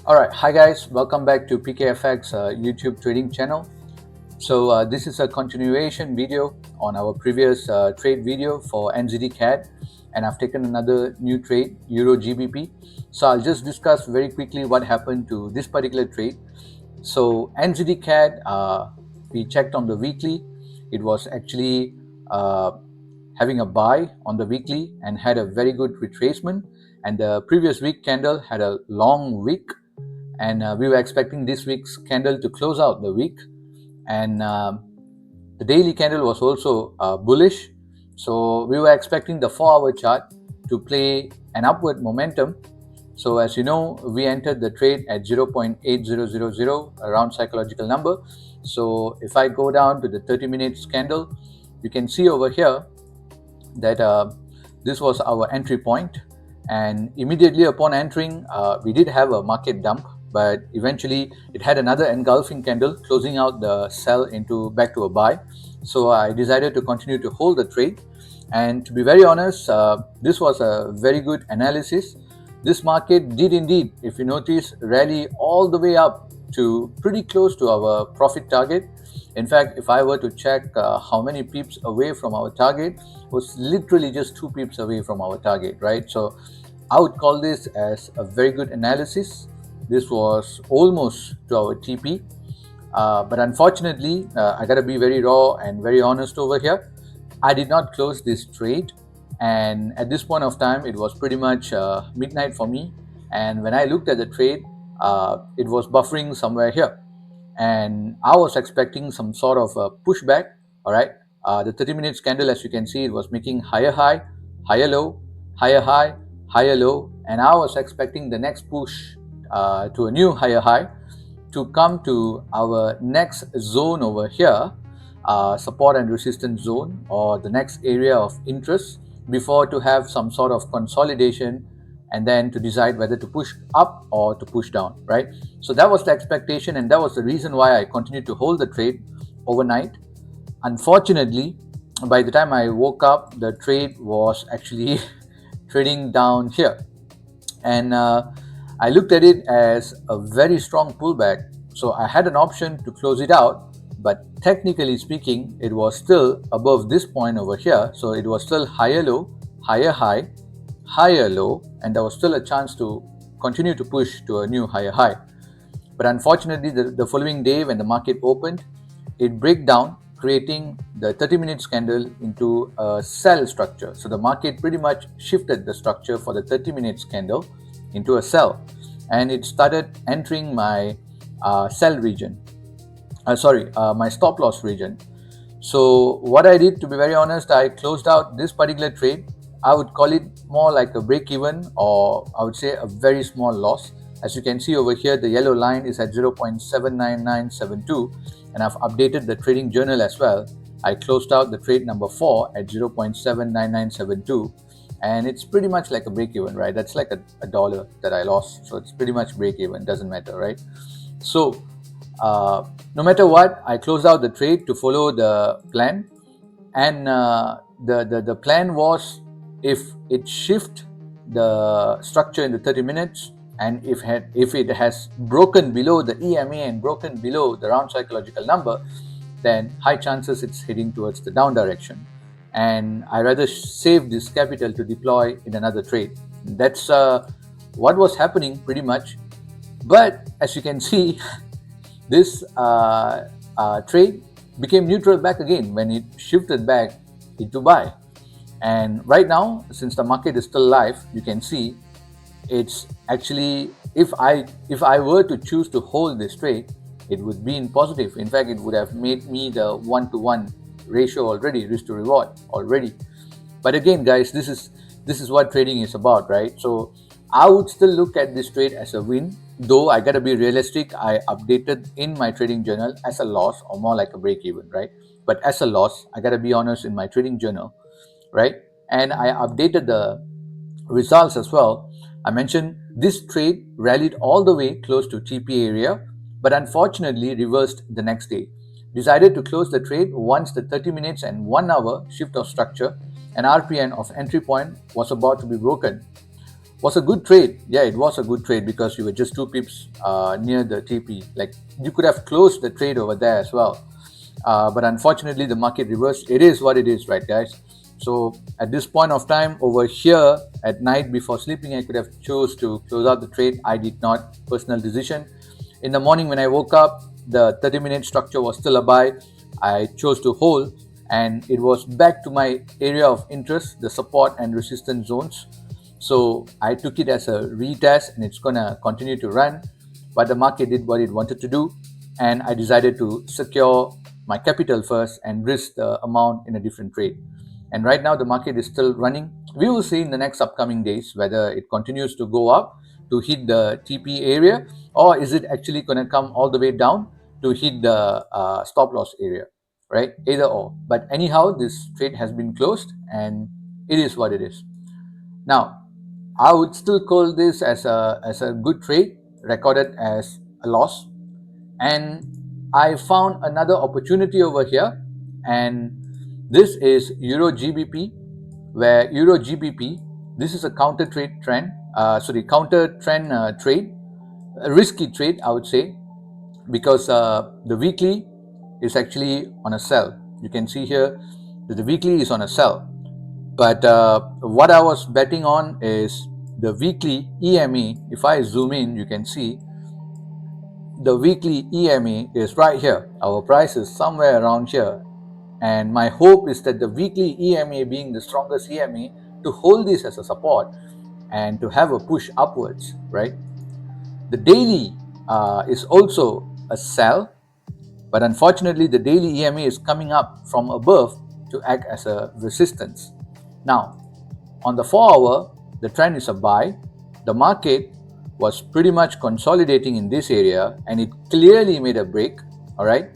Alright, hi guys, welcome back to PKFX YouTube trading channel. So this is a continuation video on our previous trade video for NZDCAD, and I've taken another new trade, EURGBP. So I'll just discuss very quickly what happened to this particular trade. So NZDCAD, we checked on the weekly. It was actually having a buy on the weekly and had a very good retracement, and the previous week candle had a long wick, and we were expecting this week's candle to close out the week, and the daily candle was also bullish, so we were expecting the 4-hour chart to play an upward momentum. So as you know, we entered the trade at 0.8000, around psychological number. So if I go down to the 30 minutes candle, you can see over here that this was our entry point, and immediately upon entering we did have a market dump, but eventually it had another engulfing candle closing out the sell into back to a buy. So I decided to continue to hold the trade, and to be very honest, this was a very good analysis. This market did indeed, if you notice, rally all the way up to pretty close to our profit target. In fact, if I were to check how many pips away from our target, was literally just 2 pips away from our target, right? So I would call this as a very good analysis. This was almost to our TP, but unfortunately, I gotta be very raw and very honest over here. I did not close this trade, and at this point of time, it was pretty much midnight for me. And when I looked at the trade, it was buffering somewhere here, and I was expecting some sort of a pushback. All right, the 30 minutes candle, as you can see, it was making higher high, higher low, higher high, higher low, and I was expecting the next push to a new higher high to come to our next zone over here, support and resistance zone, or the next area of interest, before to have some sort of consolidation, and then to decide whether to push up or to push down, right? So that was the expectation, and that was the reason why I continued to hold the trade overnight. Unfortunately, by the time I woke up, the trade was actually trading down here, and I looked at it as a very strong pullback. So I had an option to close it out, but technically speaking, it was still above this point over here. So it was still higher low, higher high, higher low, and there was still a chance to continue to push to a new higher high. But unfortunately, the following day when the market opened, it broke down, creating the 30 minutes candle into a sell structure. So the market pretty much shifted the structure for the 30 minutes candle into a sell, and it started entering my sell region. My stop loss region. So what I did, to be very honest, I closed out this particular trade. I would call it more like a break even, or I would say a very small loss. As you can see over here, the yellow line is at 0.79972, and I've updated the trading journal as well. I closed out the trade number 4 at 0.79972, and it's pretty much like a break even, right? That's like a dollar that I lost, so it's pretty much break even, doesn't matter, right? So no matter what, I closed out the trade to follow the plan, and the plan was, if it shift the structure in the 30 minutes, and if it has broken below the EMA and broken below the round psychological number, then high chances it's heading towards the down direction, and I rather save this capital to deploy in another trade. That's what was happening pretty much. But as you can see, this trade became neutral back again when it shifted back into buy. And right now, since the market is still live, you can see it's actually, if I were to choose to hold this trade, it would be in positive. In fact, it would have made me the 1-to-1 ratio already, risk to reward already. But again, guys, this is what trading is about, right? So I would still look at this trade as a win, though I gotta be realistic. I updated in my trading journal as a loss, or more like a break even, right? But as a loss, I gotta be honest, in my trading journal, right? And I updated the results as well. I mentioned this trade rallied all the way close to TP area, but unfortunately reversed the next day. Decided to close the trade once the 30 minutes and 1 hour shift of structure and RPN of entry point was about to be broken. Was a good trade. Yeah, it was a good trade because you were just 2 pips near the TP. Like, you could have closed the trade over there as well. But unfortunately, the market reversed. It is what it is, right, guys? So at this point of time over here at night before sleeping, I could have chose to close out the trade. I did not. Personal decision. In the morning when I woke up, the 30-minute structure was still a buy. I chose to hold, and it was back to my area of interest, the support and resistance zones. So I took it as a retest, and it's gonna continue to run. But the market did what it wanted to do, and I decided to secure my capital first and risk the amount in a different trade. And right now the market is still running. We will see in the next upcoming days whether it continues to go up to hit the TP area, or is it actually going to come all the way down to hit the stop loss area, right? Either or. But anyhow, this trade has been closed, and it is what it is. Now, I would still call this as a good trade, recorded as a loss. And I found another opportunity over here, and this is Euro GBP, where Euro GBP, this is a counter trade trend, counter trend trade, a risky trade, I would say, because the weekly is actually on a sell. You can see here that the weekly is on a sell. But what I was betting on is the weekly EME. If I zoom in, you can see the weekly EME is right here. Our price is somewhere around here. And my hope is that the weekly EMA, being the strongest EMA, to hold this as a support and to have a push upwards, right? The daily is also a sell, but unfortunately the daily EMA is coming up from above to act as a resistance. Now, on the 4-hour, the trend is a buy. The market was pretty much consolidating in this area, and it clearly made a break, all right?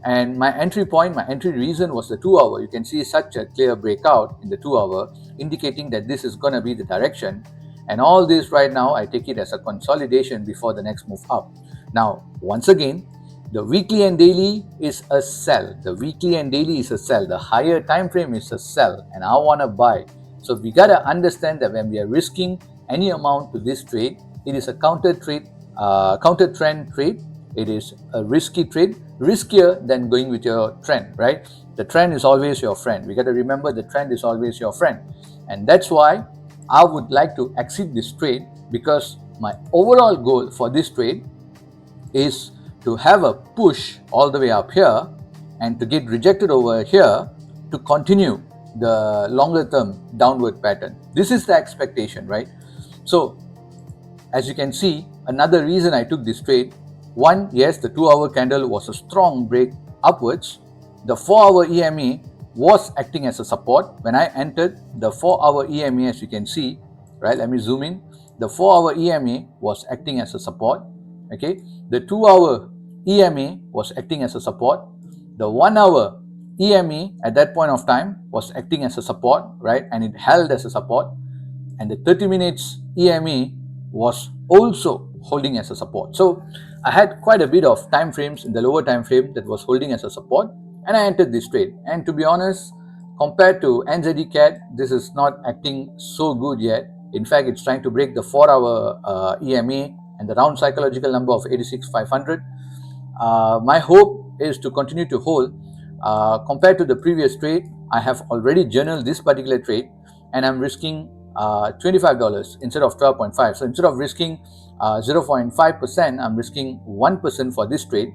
And my entry point, my entry reason was the 2-hour. You can see such a clear breakout in the 2-hour, indicating that this is going to be the direction. And all this right now, I take it as a consolidation before the next move up. Now, once again, the weekly and daily is a sell. The weekly and daily is a sell. The higher time frame is a sell, and I want to buy. So we got to understand that when we are risking any amount to this trade, it is a counter trend trade. It is a risky trade, riskier than going with your trend, right? The trend is always your friend. We got to remember the trend is always your friend. And that's why I would like to exit this trade, because my overall goal for this trade is to have a push all the way up here and to get rejected over here to continue the longer term downward pattern. This is the expectation, right? So as you can see, another reason I took this trade, one, yes, the 2-hour candle was a strong break upwards. The 4-hour EMA was acting as a support. When I entered the 4-hour EMA, as you can see, right, let me zoom in. The 4-hour EMA was acting as a support, okay? The 2-hour EMA was acting as a support. The 1-hour EMA at that point of time was acting as a support, right? And it held as a support. And the 30 minutes EMA was also holding as a support. So I had quite a bit of time frames in the lower time frame that was holding as a support, and I entered this trade. And to be honest, compared to NZDCAD, this is not acting so good yet. In fact, it's trying to break the 4-hour EMA and the round psychological number of 86,500. My hope is to continue to hold. Compared to the previous trade, I have already journaled this particular trade, and I'm risking $25 instead of 12.5. So instead of risking 0.5%, I'm risking 1% for this trade.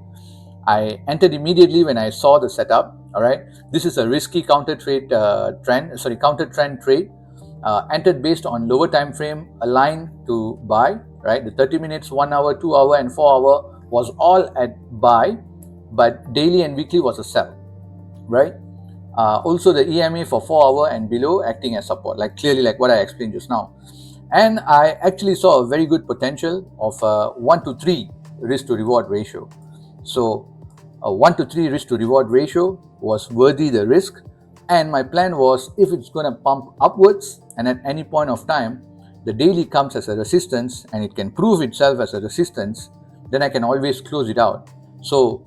I entered immediately when I saw the setup. All right, this is a risky counter trend trade. Entered based on lower time frame, aligned to buy. Right, the 30 minutes, 1 hour, 2 hour, and 4 hour was all at buy, but daily and weekly was a sell. Right. Also the EMA for 4 hour and below acting as support, like clearly like what I explained just now. And I actually saw a very good potential of a 1 to 3 risk to reward ratio. So a 1 to 3 risk to reward ratio was worthy the risk. And my plan was, if it's going to pump upwards and at any point of time the daily comes as a resistance and it can prove itself as a resistance, then I can always close it out. So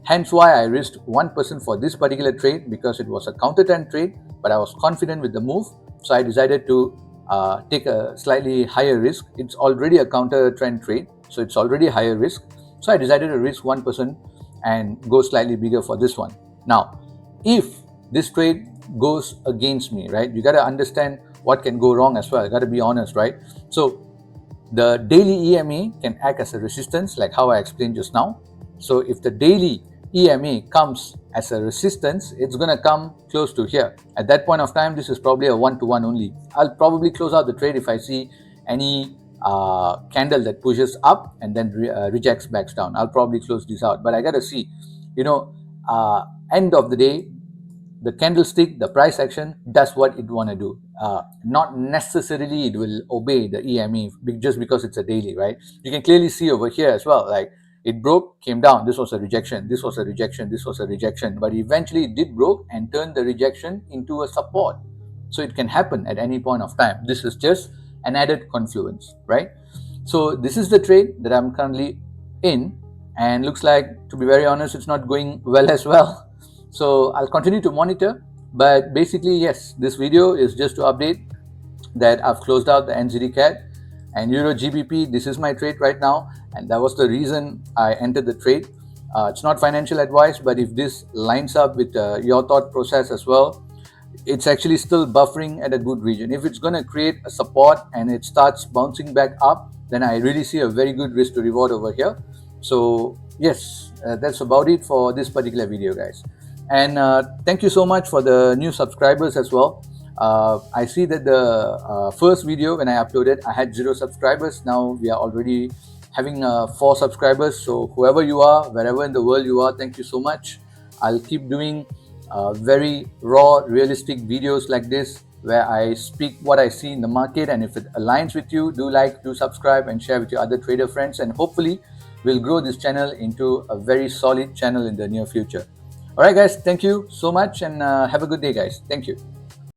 hence why I risked 1% for this particular trade, because it was a counter trend trade, but I was confident with the move. So I decided to take a slightly higher risk. It's already a counter trend trade, so it's already higher risk. So I decided to risk 1% and go slightly bigger for this one. Now, if this trade goes against me, right, you got to understand what can go wrong as well. You got to be honest, right? So the daily EMA can act as a resistance, like how I explained just now. So if the daily EMA comes as a resistance, it's going to come close to here. At that point of time, this is probably a 1-to-1 only. I'll probably close out the trade if I see any candle that pushes up and then rejects backs down. I'll probably close this out. But I got to see, end of the day, the candlestick, the price action does what it want to do. Not necessarily it will obey the EME just because it's a daily, right? You can clearly see over here as well, like it broke, came down, this was a rejection, this was a rejection, this was a rejection, but eventually it did broke and turned the rejection into a support. So it can happen at any point of time. This is just an added confluence, right? So this is the trade that I'm currently in, and looks like, to be very honest, it's not going well as well. So I'll continue to monitor, but basically, yes, this video is just to update that I've closed out the NZDCAD and EURGBP. This is my trade right now, and that was the reason I entered the trade. It's not financial advice, but if this lines up with your thought process as well, it's actually still buffering at a good region. If it's going to create a support and it starts bouncing back up, then I really see a very good risk to reward over here. So yes, that's about it for this particular video, guys. And thank you so much for the new subscribers as well. I see that the first video when I uploaded, I had 0 subscribers. Now we are already having 4 subscribers. So whoever you are, wherever in the world you are, thank you so much. I'll keep doing very raw, realistic videos like this, where I speak what I see in the market. And if it aligns with you, do like, do subscribe, and share with your other trader friends. And hopefully we'll grow this channel into a very solid channel in the near future. All right, guys, thank you so much, and have a good day, guys. Thank you.